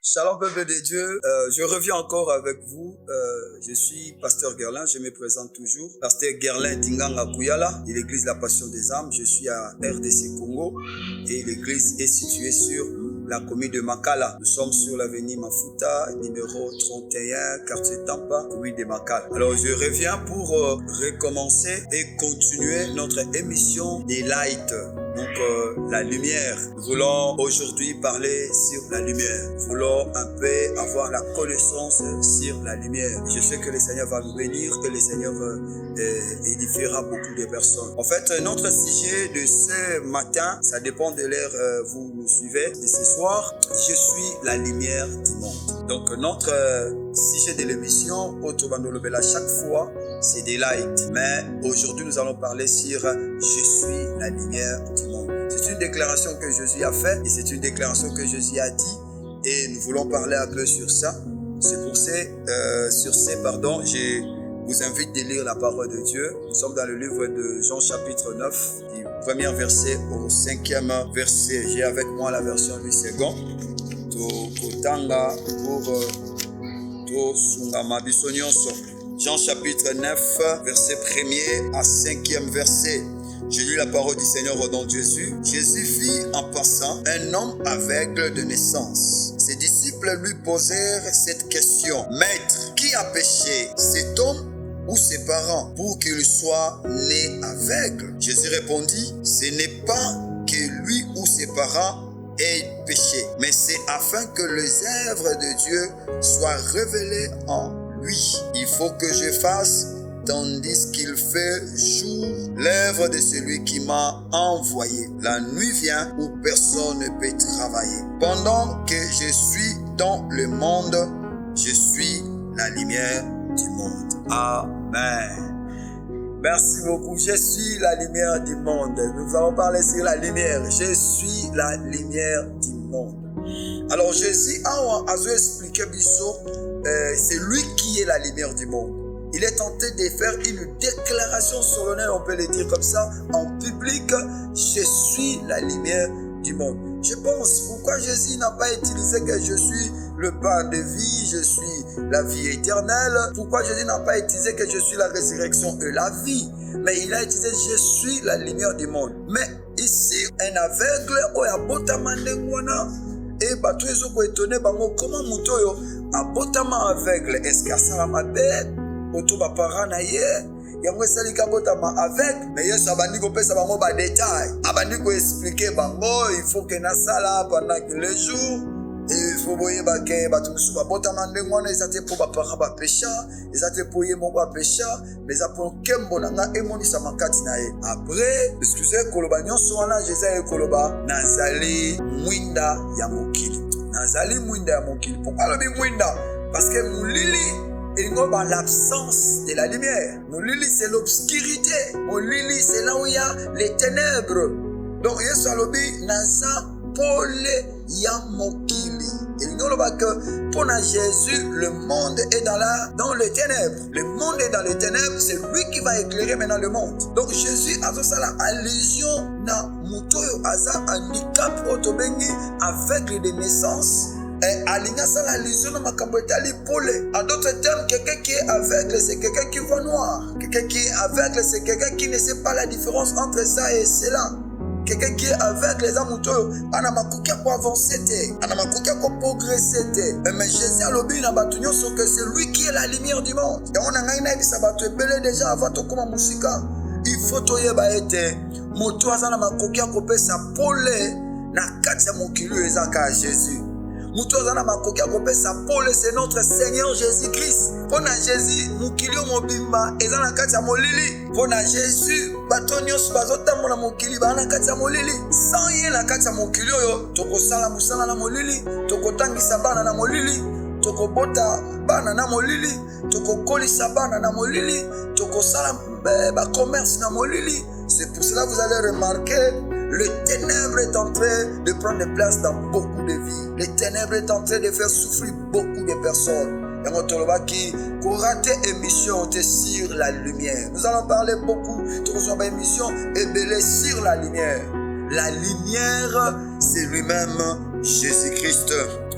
Shalom peuple de Dieu, je reviens encore avec vous. Je suis Pasteur Guerlain, je me présente toujours. Pasteur Guerlain Tinganga Kouyala, de l'église La Passion des âmes. Je suis à RDC Congo et l'église est située sur la commune de Makala. Nous sommes sur l'avenue Mafuta, numéro 31, quartier Tampa, commune de Makala. Alors je reviens pour recommencer et continuer notre émission des Light. Donc la lumière. Nous voulons aujourd'hui parler sur la lumière. Nous voulons un peu avoir la connaissance sur la lumière. Je sais que le Seigneur va nous bénir, que le Seigneur édifiera beaucoup de personnes. En fait, notre sujet de ce matin, ça dépend de l'heure vous nous suivez. De ce soir, je suis la lumière du monde. Donc notre sujet de l'émission, Otobandolobela, chaque fois, c'est des lights. Mais aujourd'hui, nous allons parler sur je suis la lumière du monde. C'est une déclaration que Jésus a faite et c'est une déclaration que Jésus a dit et nous voulons parler un peu sur ça. C'est pour ça, je vous invite de lire la parole de Dieu. Nous sommes dans le livre de Jean chapitre 9, du premier verset au 5e verset. J'ai avec moi la version 8 secondes. Jean chapitre 9, verset 1er à 5e verset. Je lis la parole du Seigneur au nom de Jésus. Jésus vit en passant un homme aveugle de naissance. Ses disciples lui posèrent cette question. Maître, qui a péché, cet homme ou ses parents, pour qu'il soit né aveugle? Jésus répondit, ce n'est pas que lui ou ses parents aient péché, mais c'est afin que les œuvres de Dieu soient révélées en lui. Il faut que je fasse tandis qu'il fait jour l'œuvre de celui qui m'a envoyé. La nuit vient où personne ne peut travailler. Pendant que je suis dans le monde, je suis la lumière du monde. Amen. Merci beaucoup. Je suis la lumière du monde. Nous allons parler sur la lumière. Je suis la lumière du monde. Alors Jésus a expliqué c'est lui qui est la lumière du monde. Il est tenté de faire une déclaration solennelle, on peut le dire comme ça, en public. Je suis la lumière du monde. Je pense, pourquoi Jésus n'a pas utilisé que je suis le pain de vie, je suis la vie éternelle. Pourquoi Jésus n'a pas utilisé que je suis la résurrection et la vie. Mais il a utilisé je suis la lumière du monde. Mais ici, un aveugle, et bato ezoko étonné bango comment mutoyo abotama aveugle est-ce que ça ma bête oto ba parana na ye yango esalika botama aveugle mais yesu abandi kopesa bango ba détail abandi ko expliquer bango il faut que na sala pendant que les jours et il faut boyeba ke bato musu babotama ndenge wana ezate po ba para ba pécha ezate po ye moko ba pécha mais apo kembo nanga emonisa makati na ye après excusez koloba nyonso wana Jésus e koloba nazali mwinda ya mokili. Nazali mwinda ya mokili. Pourquoi lobi mwinda? Parce que moulili il y a l'absence de la lumière. Moulili c'est l'obscurité. Moulili c'est là où il y a les ténèbres. Donc Yesu alobi naza pole ya mokili. Il y a que pour Jésus le monde est dans les ténèbres. Le monde est dans les ténèbres, c'est lui qui va éclairer maintenant le monde. Donc Jésus a fait la allusion na mutoyo aza handicap otobengi aveugle de naissance. Aligna ça l'allusion na makambo etali pole. En d'autres termes, quelqu'un qui est aveugle, c'est quelqu'un qui voit noir. Quelqu'un qui est aveugle, c'est quelqu'un qui ne sait pas la différence entre ça et cela. Quelqu'un qui est aveugle, les amouteux, anamakuki a quoi avancer, anamakuki a quoi progresser. Mais Jésus a l'obéi na batunyo so que c'est lui qui est la lumière du monde. Et on a ngaina bisa batu ebele déjà avant to koma musika. Il faut toyeba ete moto azana makoki a kopesa pole na kati ya mokili ezaka Jésus. Moto azana makoki a kopesa pole c'est notre Seigneur Jésus-Christ. Pona Jésus mokili mobimba ezana kati ya molili. Pona Jésus batonyo bazotamo na mokili bana kati ya molili. Sans ye na kati ya mokili oyo tokosala musala na molili, tokotangisa bana na molili, tokobota bana na molili, tokokolisa bana na molili, tokosala ba commerce na molili. C'est pour cela que vous allez remarquer le ténèbre est en train de prendre place dans beaucoup de vies. Le ténèbre est en train de faire souffrir beaucoup de personnes. Et on te le qui raté émission sur la lumière. Nous allons parler beaucoup de émission et belé sur la lumière. La lumière, c'est lui-même Jésus-Christ.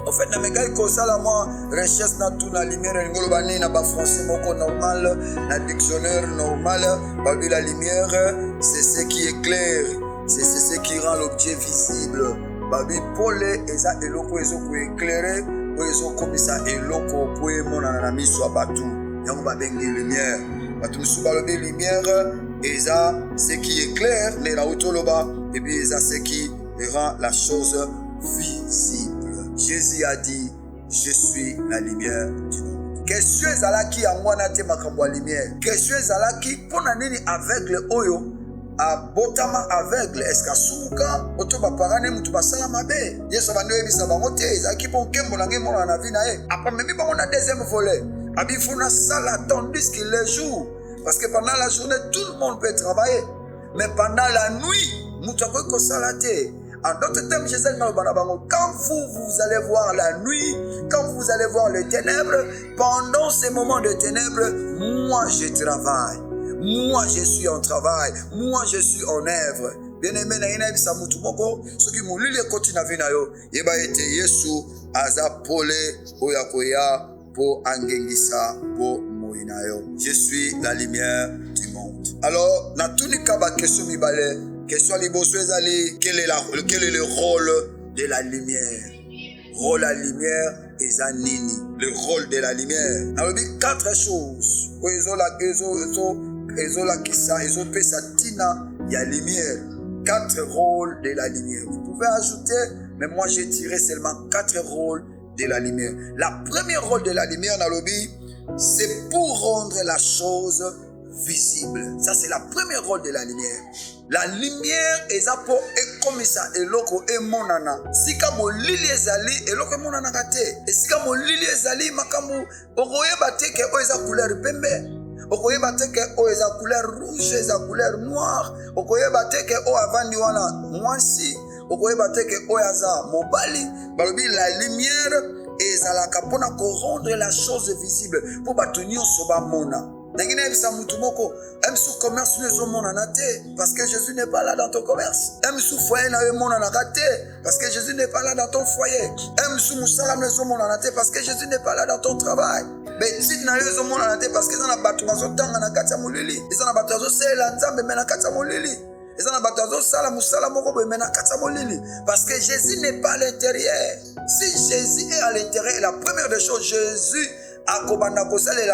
En fait, na mengai ko sala moi recherche na tout na lumière ngolo bani na ba français moko normal, na dictionnaire normal, ba la lumière, c'est ce qui éclaire, c'est ce qui rend l'objet visible. Ba bi pole eza eloko ezo ko éclairer, o ezo komisa eloko po emona na miso abatu. Yango ba bengi lumière. Batu musu ba lobi lumière eza ce qui éclaire, mais la utoloba et puis eza ce qui rend la chose visible. Jésus a dit, je suis la lumière du monde. Question ezalaki yango wana te makambo ya lumière. Question ezalaki mpona nini aveugle oyo abotama aveugle eske asumuka oto baparane mutu basala mabe. Yesu abandi oyebisa bango te ezalaki mpo nkembo na ngai mona na vi na ye. Apamemi bango na deuxième volet. Abifuna sala tandis qu'il les joue. Parce que pendant la journée, tout le monde peut travailler. Mais pendant la nuit, mutu akoki kosala te. En d'autres termes, Jésus dit, quand vous allez voir la nuit, quand vous allez voir les ténèbres, pendant ces moments de ténèbres, moi je travaille. Moi je suis en travail. Moi je suis en œuvre. Bien-aimé, na ina bisa mutu moko, soki mulili ekoti na vi na yo, yeba ete Yesu aza pole oya koya po angengisa po moina yo. Je suis la lumière du monde. Alors, na tunika ba question mibale. Question liboso ezali, quel est le rôle de la lumière? Rôle la lumière eza nini? Le rôle de la lumière. Alors, il y a 4 choses. Pesa tina ya lumière. 4 rôles de la lumière. Vous pouvez ajouter, mais moi j'ai tiré seulement 4 rôles de la lumière. La première rôle de la lumière dans l'objet, c'est pour rendre la chose visible. Ça c'est la première rôle de la lumière. La lumière est pour comme ça eloko emonana. Sika molili ezali eloko emonana kate. Et sika molili ezali makambu okoyeba te ke o eza couleur pembe. Okoyeba te ke o eza couleur rouge, eza couleur noire. Okoyeba te ke o avandi wana mwasi. Okoyeba te ke o yaza mobali. Balobi la lumière ezalaka pona ko rendre la chose visible pour batunyo soba mona. Nangina ebisa mutu moko sous commerce les hommes parce que Jésus n'est pas là dans ton commerce. Sous foyer na mon anate parce que Jésus n'est pas là dans ton foyer. Sous musala les hommes parce que Jésus n'est pas là dans ton travail. Mais si na les hommes parce que dans la batu mazotanga na kati ya mulili. Ils na batu azosela nzambe mena kati ya mulili. Ils na batu azosala musala moko be mena kati ya mulili parce que Jésus n'est pas à l'intérieur. Si Jésus est à l'intérieur, la première des choses, Jésus la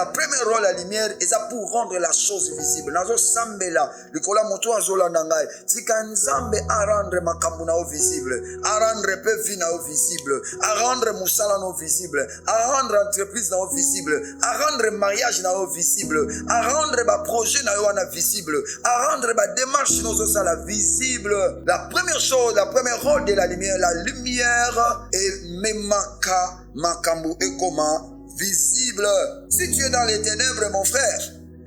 première rôle la lumière est pour rendre la chose visible. Nazo sambela likola moto azola nangai tika nzambe a rendre makambu na visible, a rendre pe vie na visible, a rendre musala na visible, a rendre entreprise na visible, a rendre mariage na visible, a rendre ba projet na wana visible, a rendre ba démarche na sala visible. La première chose, la première rôle de la lumière est memaka makambu ekoma visible. Si tu es dans les ténèbres, mon frère,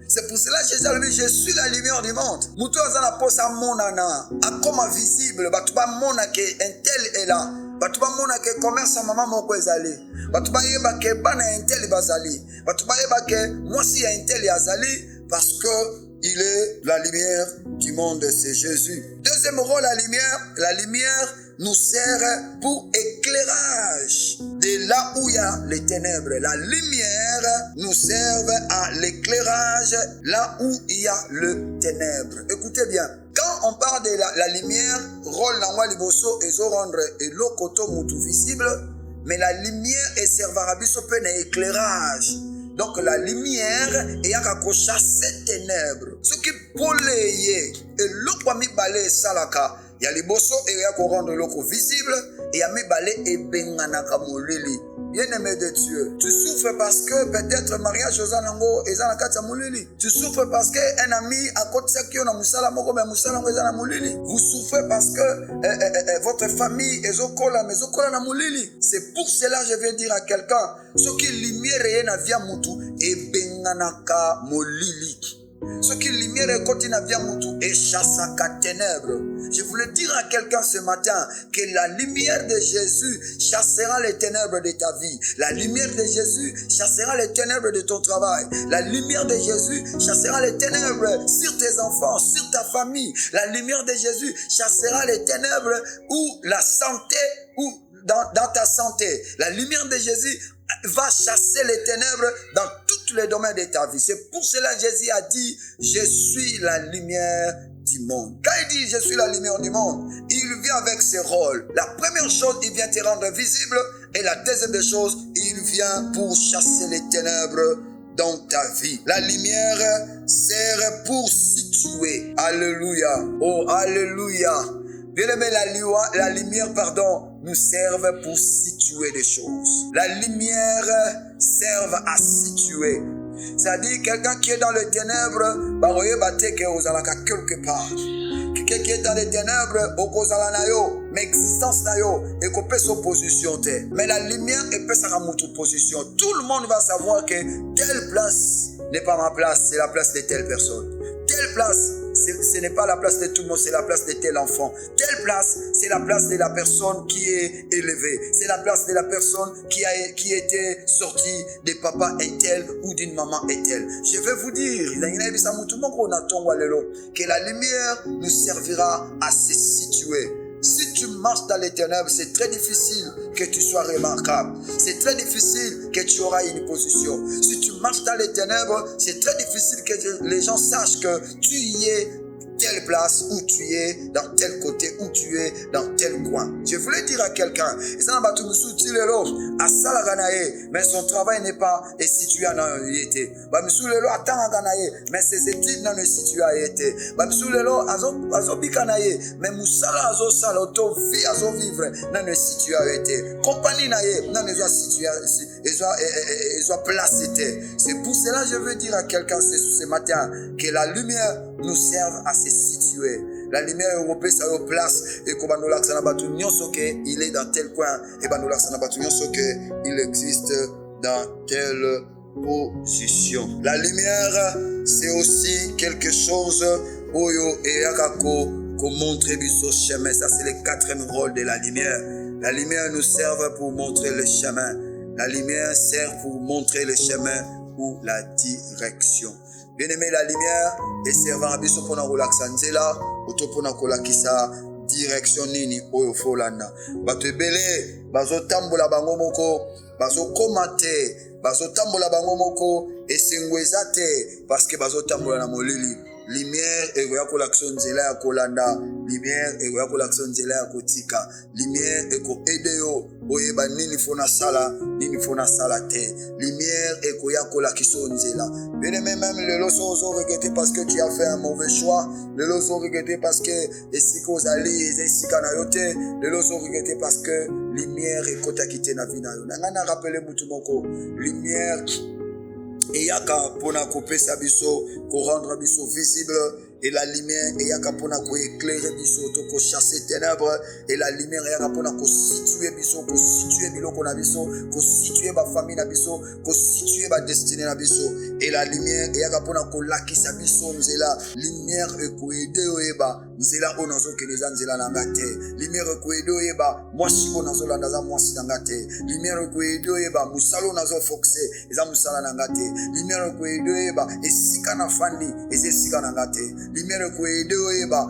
c'est pour cela que Jésus a dit, je suis la lumière du monde. Moutou azana posa monana, akoma visible, batuba mona ke intel est là. Batuba mona ke commerce maman moko ezali. Batuba yeba ke bana intel bazali. Batuba yeba ke moi si intel yazali parce que il est la lumière du monde, c'est Jésus. Deuxième rôle, la lumière nous sert pour éclairage de là où il y a les ténèbres. La lumière nous sert à l'éclairage là où il y a le ténèbre. Écoutez bien, quand on parle de la lumière, rôle dans liboso et rendre et l'okoto mutu visible, mais la lumière est servarabiso pe na éclairage. Donc la lumière est à chasser ténèbres. Ce qui poleye et l'eau mi balé salaka. Il y a les bosso et il y a rendre l'eau visible et il y a mi balé et benganaka molili. Bien-aimé de Dieu, tu souffres parce que peut-être mariage aux anango et zanakata molili. Tu souffres parce que un ami à côté de qui on a musala moko mais musala ngo ezana molili. Vous souffrez parce que votre famille ezokola mais ezokola na molili. C'est pour cela que je viens dire à quelqu'un, ce qui lumière est na via mutu et benganaka molili. Ce qui lumière est quand il na via mutu et chassaka ténèbres. Je voulais dire à quelqu'un ce matin que la lumière de Jésus chassera les ténèbres de ta vie. La lumière de Jésus chassera les ténèbres de ton travail. La lumière de Jésus chassera les ténèbres sur tes enfants, sur ta famille. La lumière de Jésus chassera les ténèbres ou la santé ou dans ta santé. La lumière de Jésus va chasser les ténèbres dans tous les domaines de ta vie. C'est pour cela que Jésus a dit, je suis la lumière du monde. Quand il dit je suis la lumière du monde, il vient avec ses rôles. La première chose, il vient te rendre visible, et la deuxième des choses, il vient pour chasser les ténèbres dans ta vie. La lumière sert pour situer. Alléluia. Oh, alléluia. Bien-aimé, la lumière, nous serve pour situer des choses. La lumière serve à situer. C'est-à-dire, quelqu'un qui est dans les ténèbres, quelque part. Quelqu'un qui est dans les ténèbres, mais existence et qu'on peut s'opposition. Mais la lumière, elle peut s'arranger notre position. Tout le monde va savoir que telle place n'est pas ma place, c'est la place de telle personne. Telle place, ce n'est pas la place de tout le monde, c'est la place de tel enfant. Telle place, c'est la place de la personne qui est élevée. C'est la place de la personne qui était sortie de papa et tel ou d'une maman et tel. Je vais vous dire, que la lumière nous servira à se situer. Si tu marches dans les ténèbres, c'est très difficile que tu sois remarquable. C'est très difficile que tu auras une position. Si tu marches dans les ténèbres, c'est très difficile que les gens sachent que tu y es telle place, où tu es dans tel côté, où tu es dans tel coin. Je voulais dire à quelqu'un, mais son travail n'est pas situé en été. Mais ses études n'ont pas situé en été. Mais Moussala azo sala auto vie azo vivre n'en est situé en été. Compagnie n'aie n'en est situé, ils ont placé. C'est pour cela que je veux dire à quelqu'un ce matin que la lumière nous serve à se situer. La lumière européenne, ça nous place et qu'on va nous l'accès il est dans tel coin et va nous l'accès il existe dans telle position. La lumière, c'est aussi quelque chose oyo et yakako qu'on montre biso chemin. Ça, c'est le quatrième rôle de la lumière. La lumière nous sert pour montrer le chemin. La lumière sert pour montrer le chemin ou la direction. Bien-aimé, la lumière est servant à biso pona relaxa nzela, auto pona kolakisa direction nini oyo folanda. Bato ebele bazotambola bango moko, bazokomate, bazotambola bango moko esengweza te parce que bazotambola na molili. Lumière ekoya kolakisa nzela ya kolanda, lumière ekoya kolakisa nzela ya kotika, lumière eko ede yo oyeba nini fona sala te. Lumière ekoya kolakisa nzela. Bien-aimé, même le loso ozo regretter parce que tu as fait un mauvais choix, le loso regretter parce que esika ozali esika na yo te, le loso regretter parce que lumière ekota kite na vie na yo. Nanga na rappeler mutu moko, lumière eyaka pona kopesa biso ko rendre biso visible, et la lumière eyaka pona ko éclairer biso to ko chasser ténèbres, et la lumière eyaka pona ko situer biso, ko situer biloko na biso, ko situer ba famille na biso, ko situer ba destinée na biso, et la lumière eyaka pona ko lakisa biso nzela. Lumière eko aider oyeba nzela onazo keleza nzela na ngate. Lumière eko aider oyeba mwasi onazo landa za mwasi na ngate. Lumière eko aider oyeba musalo onazo foxe eza musala na ngate. Lumière eko aider oyeba esika na fandi eza esika na ngate. Lumière eko aider oyeba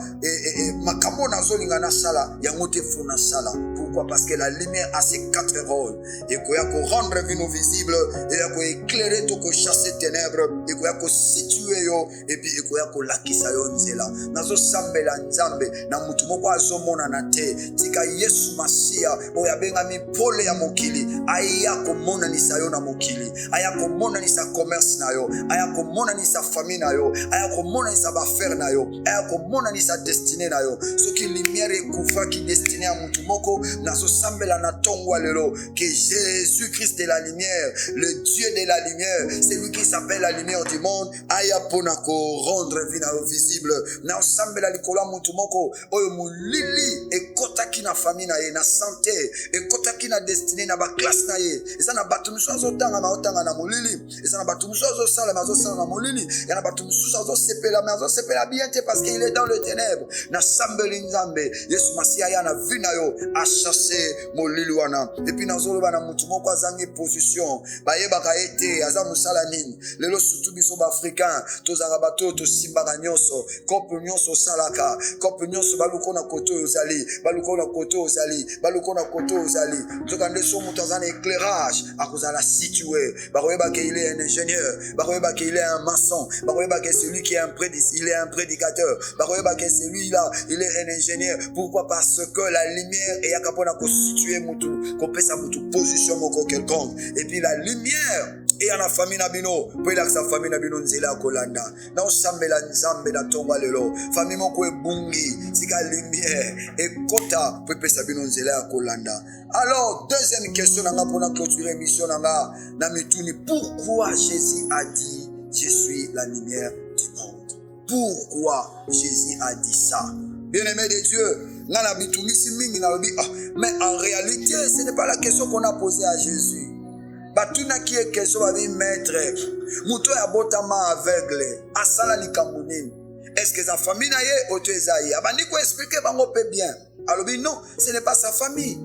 makambo nazo linga na sala yango te fona sala. Pourquoi? Parce que la lumière a ses quatre rôles. Et qu'on a qu'on rendre vie visible, et qu'on éclairer tout, qu'on chasser ténèbres, et qu'on a qu'on situer yo, et puis qu'on a qu'on lakisa yo nzela. Nazo sambe la nzambe, na mutumoko azomona na te, tika Yesu Masia, oya benga mi pole ya mokili, aya komona ni sayo na mokili, aya komona ni sa commerce na yo, aya komona ni sa famille na yo, aya komona ni sa affaire na yo, aya komona ni sa destinée na yo. Ce qui lumière est couvert qui destiné à mutumoko, nazo sambela na tongwa lelo, que Jésus-Christ est la lumière, le Dieu de la lumière, c'est lui qui s'appelle la lumière du monde, aya ponako rendre vina visible, na sambela likola mutumoko, oyo mulili e kotaki na famille na ye, na santé, e kotaki na destinée na ba classe na ye, eza na batu musu azotanga na otanga na mulili, eza na batu musu azosala na azosala na mulili, eza na batu musu azosepela mais azosepela bien te parce qu'il est dans le ténèbre, na sambeli nzambe, Yesu Masia ya na vina yo, a chassé molili wana, et puis nazoloba na mutu moko azangi position, bayebaka ete aza musala nini, lelo surtout biso ba africain, tozanga bato to simbaka nyonso, kopo nyonso salaka, kolia kope nyonso baluka na koto ozali baluka na koto ozali baluka na koto ozali nzokande so moto aza na éclairage akozala situé bakoyeba ke il est un ingénieur bakoyeba ke il est un maçon bakoyeba ke celui qui est il est un prédicateur bakoyeba ke celui-là il est un ingénieur. Pourquoi? Parce que la lumière est capable de constituer mutu kopesa mutu position moko quelconque et puis la lumière et à la famille nabino pour la famille nabino nzela kolanda na osambela nzambe na tomba lelo famille moko ebungi tika lumière et kota pour pesa bino nzela kolanda. Alors deuxième question nanga pour clôturer mission nanga na mituni, pourquoi Jésus a dit je suis la lumière du monde? Pourquoi Jésus a dit ça? Bien-aimé de Dieu, mais en réalité, ce n'est pas la question qu'on a posée à Jésus. Batuna qui est question va dire maître, muto ya botama aveugle, asala likamuni. Est-ce que sa famille na ye oto ezaïe? Abandi ko expliquer bango pe bien. Alobi non, ce n'est pas sa famille.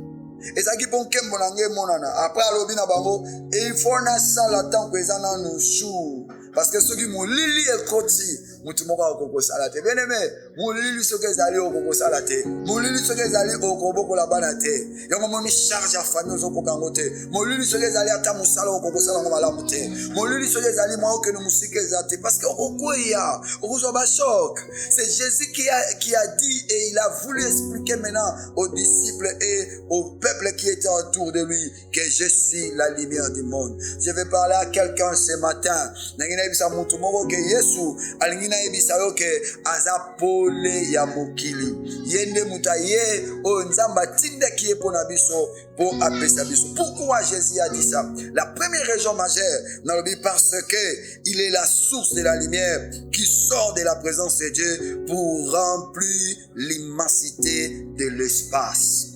Ezaki bonke monange monana. Après alobi na bango, il faut na sala tant que ezana no chou. Parce que ceux qui m'ont lili et koti, mutu moko okoko salate. Bien aimé, mon lili ceux qui zali okoko salate. Mon lili ceux qui zali okoko la banate. Yango mo mi charge à famille okoko kangote. Mon lili ceux qui zali ata musala okoko sala ngoma la mute. Mon lili ceux qui zali moi que nous musique zate parce que okoko ya, okoko ba choc. C'est Jésus qui a dit et il a voulu expliquer maintenant aux disciples et au peuple qui était autour de lui que je suis la lumière du monde. Je vais parler à quelqu'un ce matin. Ebisa mutu moko ke Yesu alingina ebisa yo ke aza pole ya mokili yende mutaye o nzamba tinde ki epona biso po apesa biso. Pourquoi Jésus a dit ça? La première raison majeure nalobi parce que il est la source de la lumière qui sort de la présence de Dieu pour remplir l'immensité de l'espace.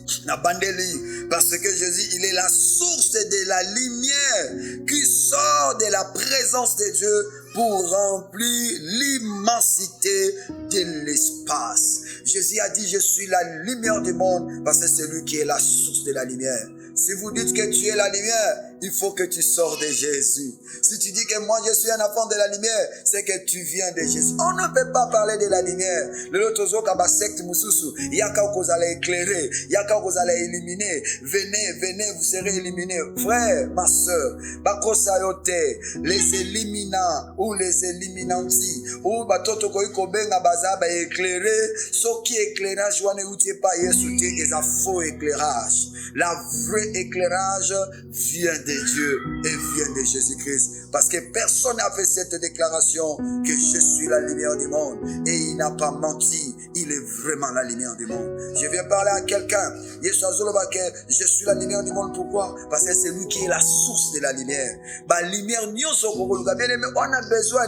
Parce que Jésus, il est la source de la lumière qui sort de la présence de Dieu pour remplir l'immensité de l'espace. Jésus a dit, je suis la lumière du monde parce que c'est lui qui est la source de la lumière. Si vous dites que tu es la lumière, il faut que tu sors de Jésus. Si tu dis que moi je suis un enfant de la lumière, c'est que tu viens de Jésus. On ne peut pas parler de la lumière. Le lotozo kaba secte mususu, yaka vous allez éclairer, yaka vous allez illuminer. Venez, vous serez illuminés. Frère, ma soeur, bakosa yote, les éliminants ou les éliminanti, ou batoto koiko benga bazaba éclairer, ce qui éclairage wane outie pas yesu te est un faux éclairage. La vraie éclairage vient de Dieu et vient de Jésus-Christ. Parce que personne n'a fait cette déclaration que je suis la lumière du monde. Et il n'a pas menti. Il est vraiment la lumière du monde. Je viens parler à quelqu'un. Je suis la lumière du monde. Pourquoi? Parce que c'est lui qui est la source de la lumière. La lumière, on a besoin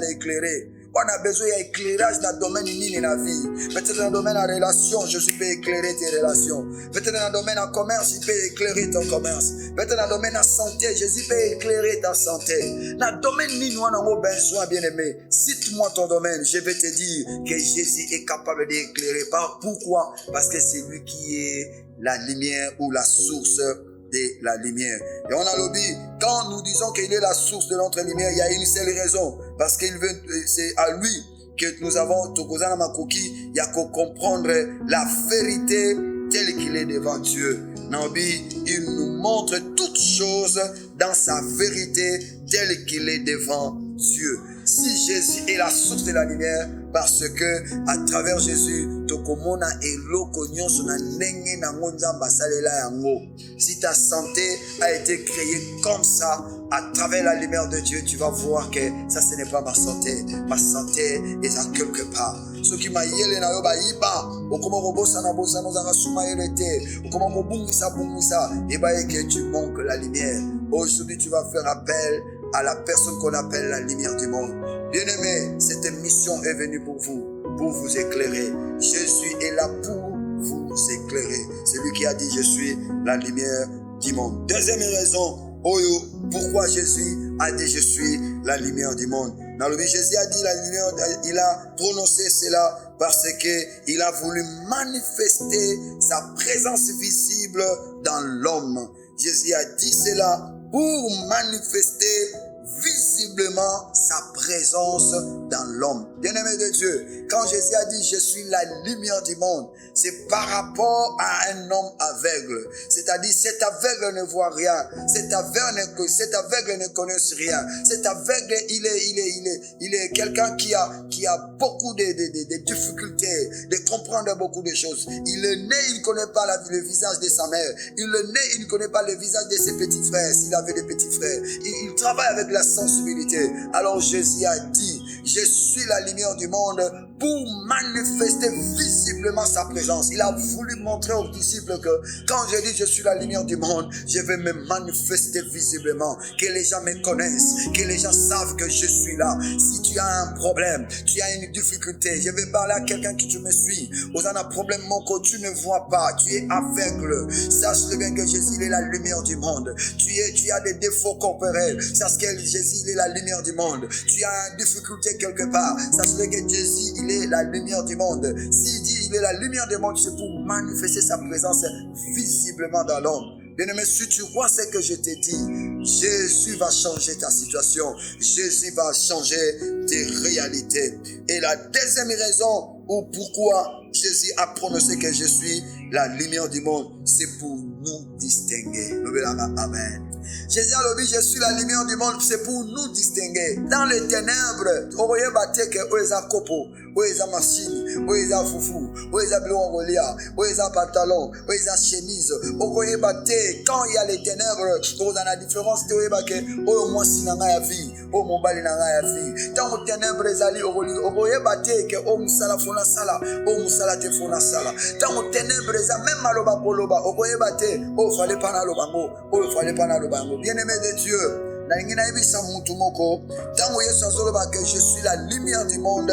d'éclairer. On a besoin d'éclairage dans le domaine de la vie. Peut-être dans le domaine de la relation, Jésus peut éclairer tes relations. Peut-être dans le domaine de commerce, il peut éclairer ton commerce. Peut-être dans le domaine de la santé, Jésus peut éclairer ta santé. Dans le domaine de nous avons besoin, bien-aimé. Cite-moi ton domaine, je vais te dire que Jésus est capable d'éclairer. Pourquoi? Parce que c'est lui qui est la lumière ou la source de la lumière. Et on a lobby, quand nous disons qu'il est la source de notre lumière, il y a une seule raison. Parce qu'il veut, c'est à lui que nous avons, Tokozana Makoki, il y a qu'à comprendre la vérité telle qu'il est devant Dieu. Nabi, il nous montre toutes choses dans sa vérité telle qu'il est devant Dieu. Si Jésus est la source de la lumière, parce que à travers Jésus, tokomona eloko nyonso na ndenge na ngonzamba salela yango. Si ta santé a été créée comme ça, à travers la lumière de Dieu, tu vas voir que ça ce n'est pas ma santé. Ma santé est à quelque part. Ce qui m'a yele na yo ba iba, okoma kobosa na bosa no zanga suma yelete, okoma kobungisa bungisa, et bah que tu manques la lumière. Aujourd'hui, tu vas faire appel à la personne qu'on appelle la lumière du monde. Bien-aimé, cette mission est venue pour vous éclairer. Jésus est là pour vous éclairer. C'est lui qui a dit, je suis la lumière du monde. Deuxième raison, pourquoi Jésus a dit, je suis la lumière du monde. Dans le Jésus a dit la lumière, il a prononcé cela parce qu'il a voulu manifester sa présence visible dans l'homme. Jésus a dit cela pour manifester visiblement sa présence dans l'homme. Bien-aimé de Dieu, Quand Jésus a dit, je suis la lumière du monde, c'est par rapport à un homme aveugle. C'est-à-dire, cet aveugle ne voit rien. Cet aveugle ne connaît rien. Cet aveugle, il est quelqu'un qui a beaucoup de difficultés de comprendre beaucoup de choses. Il est né, il ne connaît pas le visage de sa mère. Il est né, il ne connaît pas le visage de ses petits frères, s'il avait des petits frères. Il travaille avec la sensibilité. Alors Jésus a dit, je suis la lumière du monde pour manifester visiblement sa présence. Il a voulu montrer aux disciples que quand je dis je suis la lumière du monde, je vais me manifester visiblement, que les gens me connaissent, que les gens savent que je suis là. Si tu as un problème, tu as une difficulté, je vais parler à quelqu'un qui tu me suis. Vous avez un problème, mon côté, tu ne vois pas, tu es aveugle. Sache-le bien que Jésus il est la lumière du monde. Tu as des défauts corporels. Sache que Jésus il est la lumière du monde. Tu as une difficulté quelque part. Sache-le que Jésus il est la lumière du monde. S'il dit il est la lumière du monde, c'est pour manifester sa présence visiblement dans l'homme. Bien-aimé, si tu vois ce que je t'ai dit, Jésus va changer ta situation. Jésus va changer tes réalités. Et la deuxième raison pourquoi Jésus a prononcé que je suis la lumière du monde, c'est pour nous distinguer. Amen. Jésus a dit, je suis la lumière du monde, c'est pour nous distinguer. Dans les ténèbres, on voyait battre que Oeza Kopo, Oeza machine, Oeza foufou, Oeza blon rolia, Oeza pantalon, Oeza chemise. On voyait battre quand il y a les ténèbres, on a la différence de Oeza que Oyo moi si n'a rien vie, Oyo mon bali n'a rien vie. Dans les ténèbres, on voyait battre que Oyo musala fona sala, Oyo musala te fona sala. Dans les ténèbres, même maloba koloba, on voyait battre Oyo fallait pas na lobango, Oyo fallait pas na lobango. Bien-aimé de Dieu, que je suis la lumière du monde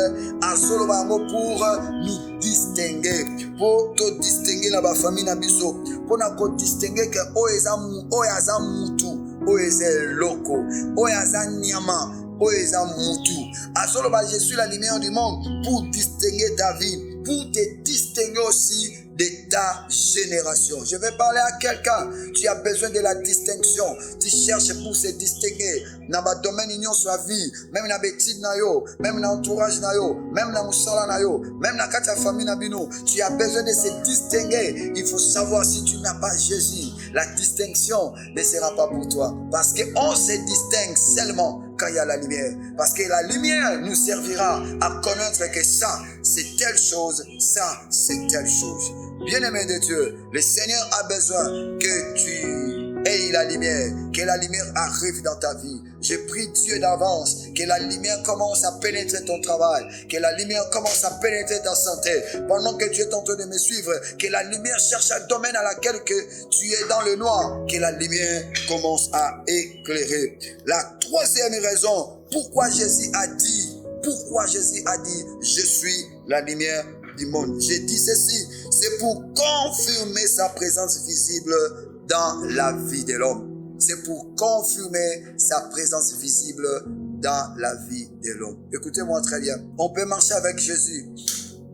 pour nous distinguer, pour te distinguer la famille nabiso, pour nous distinguer que oyaza mutu, oyaza loko, oyaza nyama, oyaza mutu. Je suis la lumière du monde pour distinguer ta vie, pour te distinguer aussi de ta génération. Je vais parler à quelqu'un. Tu as besoin de la distinction. Tu cherches pour se distinguer. Dans le domaine de sa vie, même dans l'étude, même dans l'entourage, même dans le même dans ta famille, tu as besoin de se distinguer. Il faut savoir si tu n'as pas Jésus. La distinction ne sera pas pour toi. Parce qu'on se distingue seulement quand il y a la lumière. Parce que la lumière nous servira à connaître que ça, c'est telle chose, ça, c'est telle chose. Bien-aimé de Dieu, le Seigneur a besoin que tu aies la lumière, que la lumière arrive dans ta vie. Je prie Dieu d'avance que la lumière commence à pénétrer ton travail, que la lumière commence à pénétrer ta santé. Pendant que tu es en train de me suivre, que la lumière cherche un domaine à laquelle que tu es dans le noir, que la lumière commence à éclairer. La troisième raison, pourquoi Jésus a dit, je suis la lumière du monde. J'ai dit ceci, c'est pour confirmer sa présence visible dans la vie de l'homme. C'est pour confirmer sa présence visible dans la vie de l'homme. Écoutez-moi très bien. On peut marcher avec Jésus,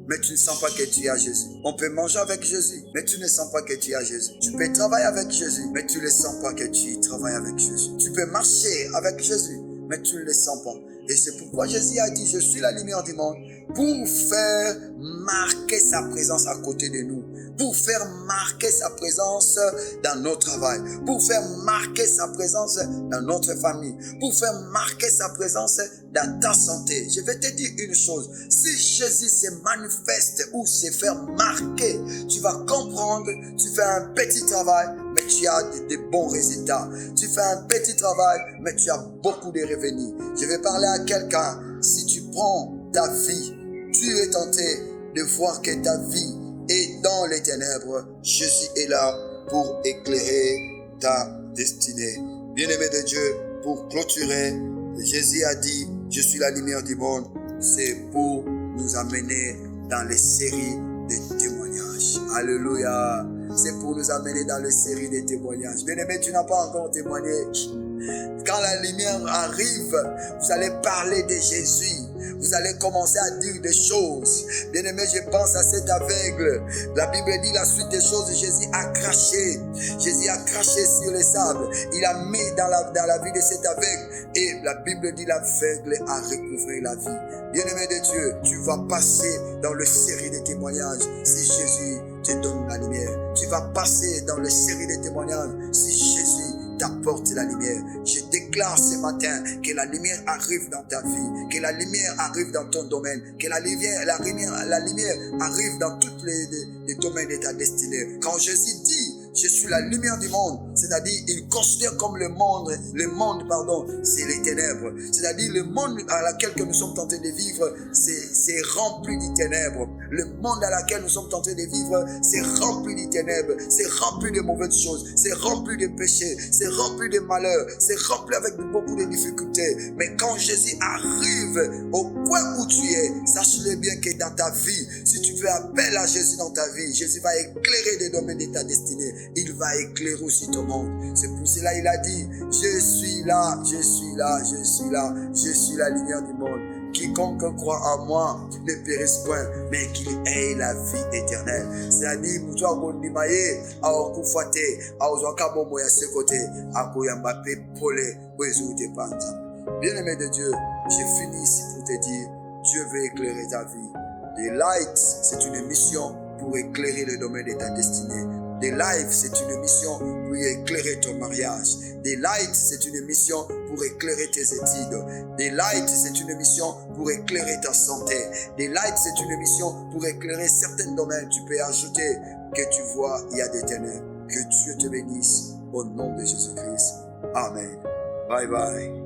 mais tu ne sens pas que tu as Jésus. On peut manger avec Jésus, mais tu ne sens pas que tu as Jésus. Tu peux travailler avec Jésus, mais tu ne sens pas que tu travailles avec Jésus. Tu peux marcher avec Jésus, mais tu ne le sens pas. Et c'est pourquoi Jésus a dit, je suis la lumière du monde, pour faire marquer sa présence à côté de nous, pour faire marquer sa présence dans notre travail, pour faire marquer sa présence dans notre famille, pour faire marquer sa présence dans ta santé. Je vais te dire une chose, si Jésus se manifeste ou se fait marquer, tu vas comprendre, tu fais un petit travail, mais tu as de bons résultats. Tu fais un petit travail, mais tu as beaucoup de revenus. Je vais parler à quelqu'un, si tu prends ta vie, tu es tenté de voir que ta vie est dans les ténèbres. Jésus est là pour éclairer ta destinée. Bien-aimé de Dieu, pour clôturer, Jésus a dit, je suis la lumière du monde. C'est pour nous amener dans les séries de témoignages. Alléluia. C'est pour nous amener dans les séries de témoignages. Bien-aimé, tu n'as pas encore témoigné. Quand la lumière arrive, vous allez parler de Jésus. vous allez commencer à dire des choses. Bien-aimé, je pense à cet aveugle. La Bible dit la suite des choses, Jésus a craché. Jésus a craché sur les sables. Il a mis dans la vie de cet aveugle. Et la Bible dit l'aveugle a recouvré la vie. Bien-aimé de Dieu, tu vas passer dans le série de témoignages si Jésus te donne la lumière. Tu vas passer dans le série de témoignages si Jésus t'apporte la lumière. Je déclare ce matin que la lumière arrive dans ta vie, que la lumière arrive dans ton domaine, que la lumière arrive dans tous les domaines de ta destinée. Quand Jésus dit je suis la lumière du monde, c'est-à-dire il considère comme le monde, c'est les ténèbres. C'est-à-dire le monde à laquelle que nous sommes tentés de vivre, c'est rempli de ténèbres. Le monde à laquelle nous sommes tentés de vivre, c'est rempli de ténèbres, c'est rempli de mauvaises choses, c'est rempli de péchés, c'est rempli de malheurs, c'est rempli avec beaucoup de difficultés. Mais quand Jésus arrive au point où tu es, sache-le bien que dans ta vie, si tu fais appel à Jésus dans ta vie, Jésus va éclairer des domaines de ta destinée. Il va éclairer aussi ton monde. C'est pour cela il a dit, je suis là, je suis là, je suis là, je suis la lumière du monde. Quiconque croit en moi ne périsse point, mais qu'il ait la vie éternelle. C'est-à-dire, mutu akondimaye, aokufate, aozwakabomo ya sekote, akoyambape pole, wezoute panta. Bien-aimé de Dieu, j'ai fini ici pour te dire, Dieu veut éclairer ta vie. The Light, c'est une mission pour éclairer le domaine de ta destinée. The Life, c'est une mission pour éclairer ton mariage. The Light, c'est une mission pour éclairer tes études. The Light, c'est une mission pour éclairer ta santé. The Light, c'est une mission pour éclairer certains domaines. Tu peux ajouter que tu vois, il y a des ténèbres. Que Dieu te bénisse au nom de Jésus-Christ. Amen. Bye bye.